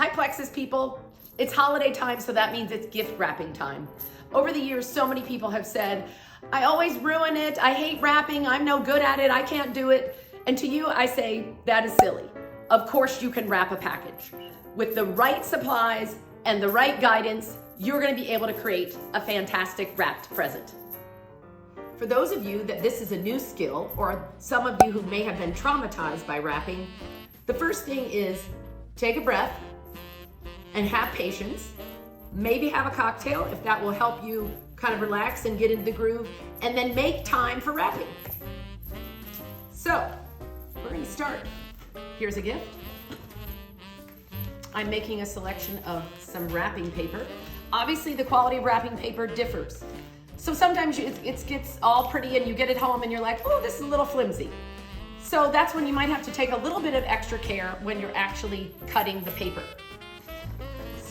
Hi Plexus people, it's holiday time, so that means it's gift wrapping time. Over the years, so many people have said, I always ruin it, I hate wrapping, I'm no good at it, I can't do it. And to you, I say, that is silly. Of course you can wrap a package. With the right supplies and the right guidance, you're gonna be able to create a fantastic wrapped present. For those of you that this is a new skill, or some of you who may have been traumatized by wrapping, the first thing is take a breath and have patience. Maybe have a cocktail if that will help you kind of relax and get into the groove, and then make time for wrapping. So, we're gonna start. Here's a gift. I'm making a selection of some wrapping paper. Obviously, the quality of wrapping paper differs. So sometimes it gets all pretty and you get it home and you're like, oh, this is a little flimsy. So that's when you might have to take a little bit of extra care when you're actually cutting the paper.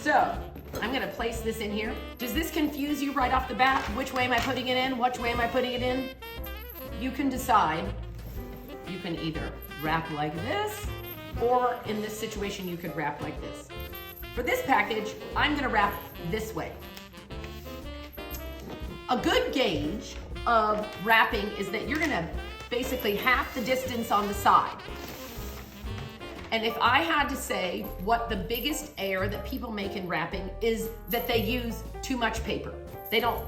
So, I'm gonna place this in here. Does this confuse you right off the bat? Which way am I putting it in? Which way am I putting it in? You can decide. You can either wrap like this, or in this situation, you could wrap like this. For this package, I'm gonna wrap this way. A good gauge of wrapping is that you're gonna basically half the distance on the side. And if I had to say what the biggest error that people make in wrapping is that they use too much paper. They don't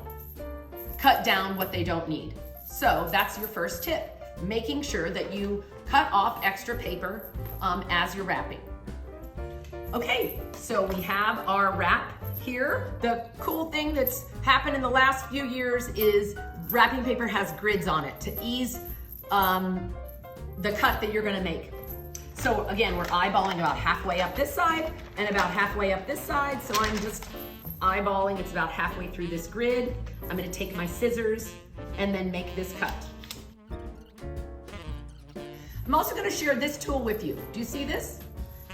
cut down what they don't need. So that's your first tip, making sure that you cut off extra paper as you're wrapping. Okay, so we have our wrap here. The cool thing that's happened in the last few years is wrapping paper has grids on it to ease the cut that you're gonna make. So again, we're eyeballing about halfway up this side and about halfway up this side. So I'm just eyeballing, it's about halfway through this grid. I'm gonna take my scissors and then make this cut. I'm also gonna share this tool with you. Do you see this?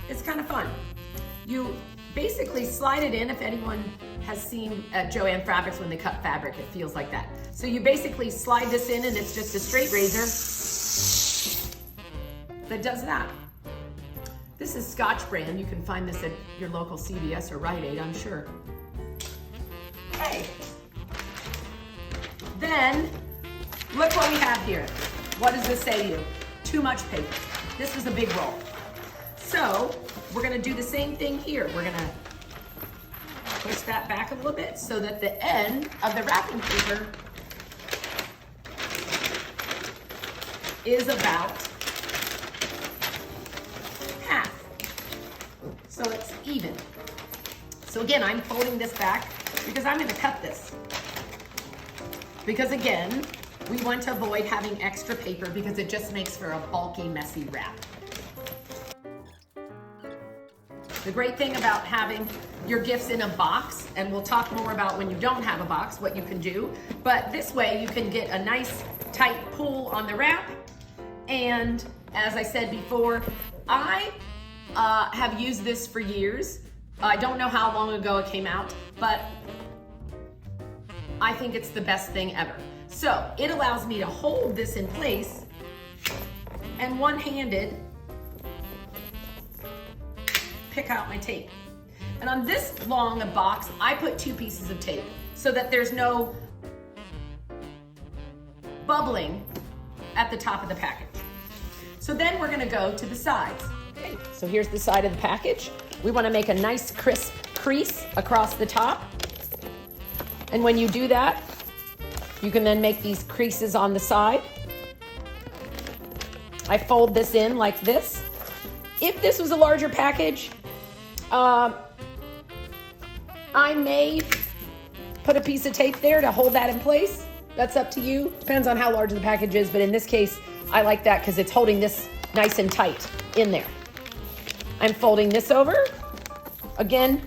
It's kind of fun. You basically slide it in. If anyone has seen at Joann Fabrics when they cut fabric, it feels like that. So you basically slide this in and it's just a straight razor that does that. This is Scotch brand. You can find this at your local CVS or Rite Aid, I'm sure. Okay. Then, look what we have here. What does this say to you? Too much paper. This was a big roll. So, we're gonna do the same thing here. We're gonna push that back a little bit so that the end of the wrapping paper is about half. So it's even. So again, I'm folding this back because I'm gonna cut this. Because again, we want to avoid having extra paper because it just makes for a bulky, messy wrap. The great thing about having your gifts in a box, and we'll talk more about when you don't have a box, what you can do, but this way you can get a nice tight pull on the wrap. And as I said before, I have used this for years. I don't know how long ago it came out, but I think it's the best thing ever. So it allows me to hold this in place and one-handed pick out my tape. And on this long a box, I put 2 pieces of tape so that there's no bubbling at the top of the package. So then we're gonna go to the sides. Okay, so here's the side of the package. We wanna make a nice crisp crease across the top. And when you do that, you can then make these creases on the side. I fold this in like this. If this was a larger package, I may put a piece of tape there to hold that in place. That's up to you. Depends on how large the package is, but in this case, I like that because it's holding this nice and tight in there. I'm folding this over. Again,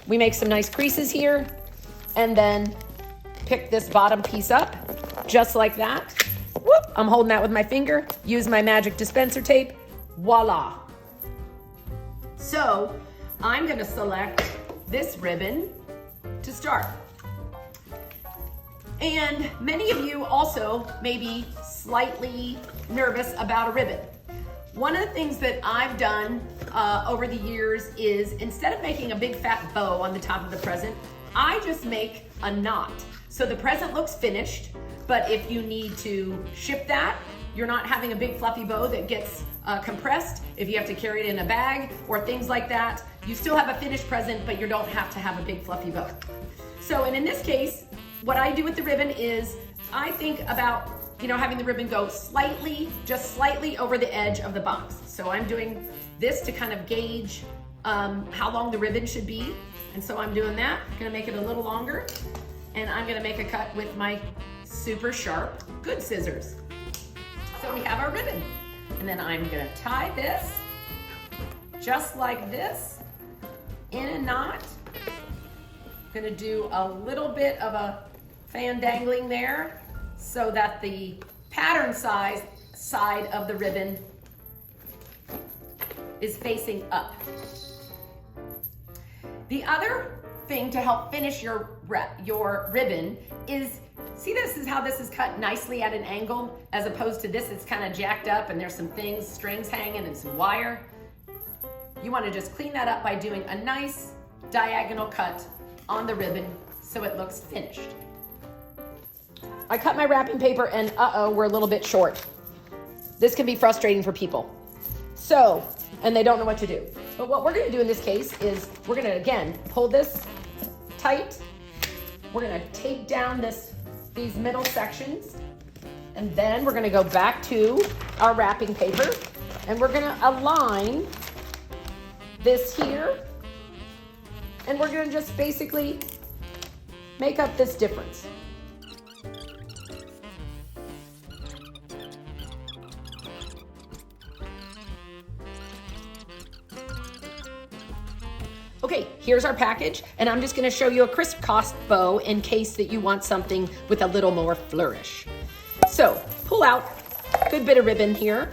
we make some nice creases here, and then pick this bottom piece up, just like that. Whoop, I'm holding that with my finger. Use my magic dispenser tape. Voila. So, I'm gonna select this ribbon to start. And many of you also may be slightly nervous about a ribbon. One of the things that I've done over the years is instead of making a big fat bow on the top of the present, I just make a knot. So the present looks finished, but if you need to ship that, you're not having a big fluffy bow that gets compressed. If you have to carry it in a bag or things like that, you still have a finished present, but you don't have to have a big fluffy bow. So, and in this case, what I do with the ribbon is I think about, having the ribbon go just slightly over the edge of the box. So I'm doing this to kind of gauge how long the ribbon should be. And so I'm doing that. I'm gonna make it a little longer, and I'm gonna make a cut with my super sharp good scissors. So we have our ribbon. And then I'm gonna tie this just like this in a knot. I'm gonna do a little bit of a fan dangling there so that the pattern side of the ribbon is facing up. The other thing to help finish your ribbon is, see, this is how this is cut nicely at an angle, as opposed to this, it's kind of jacked up and there's some strings hanging and some wire. You want to just clean that up by doing a nice diagonal cut on the ribbon so it looks finished. I cut my wrapping paper and we're a little bit short. This can be frustrating for people. So, and they don't know what to do. But what we're gonna do in this case is we're gonna, again, pull this tight. We're gonna take down these middle sections, and then we're gonna go back to our wrapping paper, and we're gonna align this here, and we're gonna just basically make up this difference. Okay, here's our package, and I'm just gonna show you a crisscross bow in case that you want something with a little more flourish. So, pull out a good bit of ribbon here.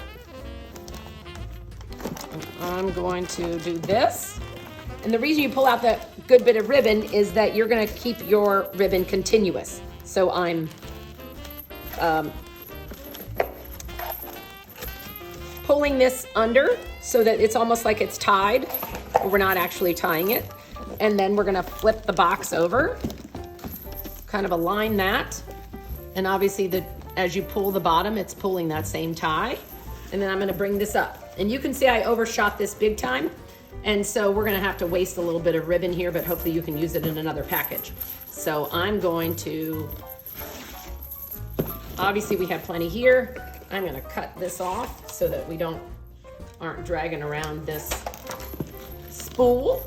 I'm going to do this. And the reason you pull out that good bit of ribbon is that you're gonna keep your ribbon continuous. So I'm pulling this under so that it's almost like it's tied, but we're not actually tying it. And then we're gonna flip the box over, kind of align that. And obviously as you pull the bottom, it's pulling that same tie. And then I'm gonna bring this up. And you can see I overshot this big time. And so we're gonna have to waste a little bit of ribbon here, but hopefully you can use it in another package. So I'm going to, obviously we have plenty here. I'm gonna cut this off so that we aren't dragging around this spool.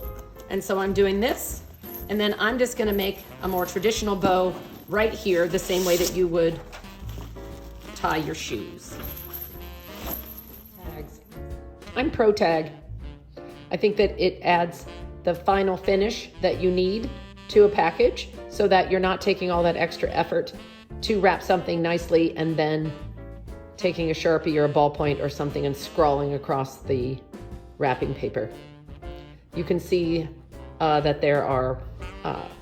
And so I'm doing this, and then I'm just gonna make a more traditional bow right here, the same way that you would tie your shoes. Tags. I'm pro tag. I think that it adds the final finish that you need to a package so that you're not taking all that extra effort to wrap something nicely and then taking a Sharpie or a ballpoint or something and scrawling across the wrapping paper. You can see that there are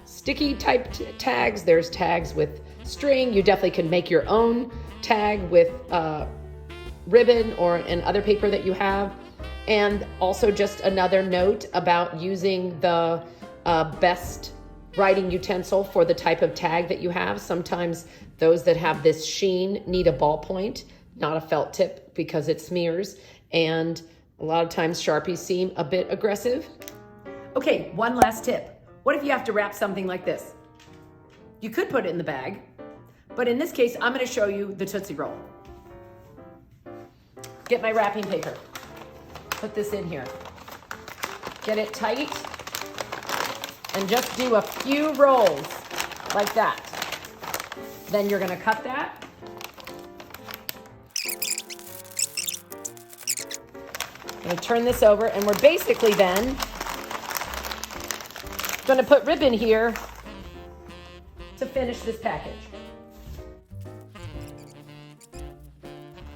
sticky type tags. There's tags with string. You definitely can make your own tag with ribbon or an other paper that you have. And also just another note about using the best writing utensil for the type of tag that you have. Sometimes those that have this sheen need a ballpoint, not a felt tip, because it smears. And a lot of times Sharpies seem a bit aggressive. Okay, one last tip. What if you have to wrap something like this? You could put it in the bag, but in this case, I'm gonna show you the Tootsie Roll. Get my wrapping paper. Put this in here. Get it tight and just do a few rolls like that. Then you're gonna cut that. I'm gonna turn this over, and we're basically then gonna put ribbon here to finish this package.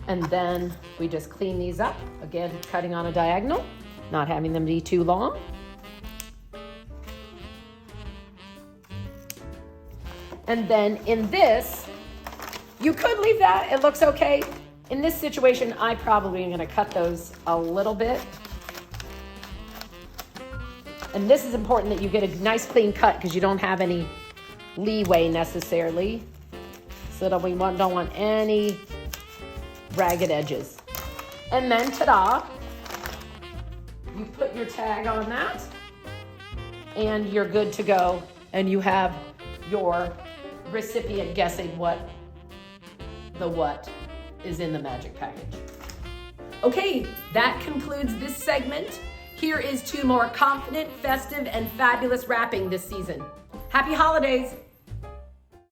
And then we just clean these up. Again, cutting on a diagonal, not having them be too long. And then in this, you could leave that, it looks okay, In this situation, I probably am gonna cut those a little bit. And this is important that you get a nice clean cut because you don't have any leeway necessarily. So that we don't want any ragged edges. And then, ta-da, you put your tag on that and you're good to go. And you have your recipient guessing what is in the magic package. Okay, that concludes this segment. Here is to more confident, festive, and fabulous wrapping this season. Happy holidays!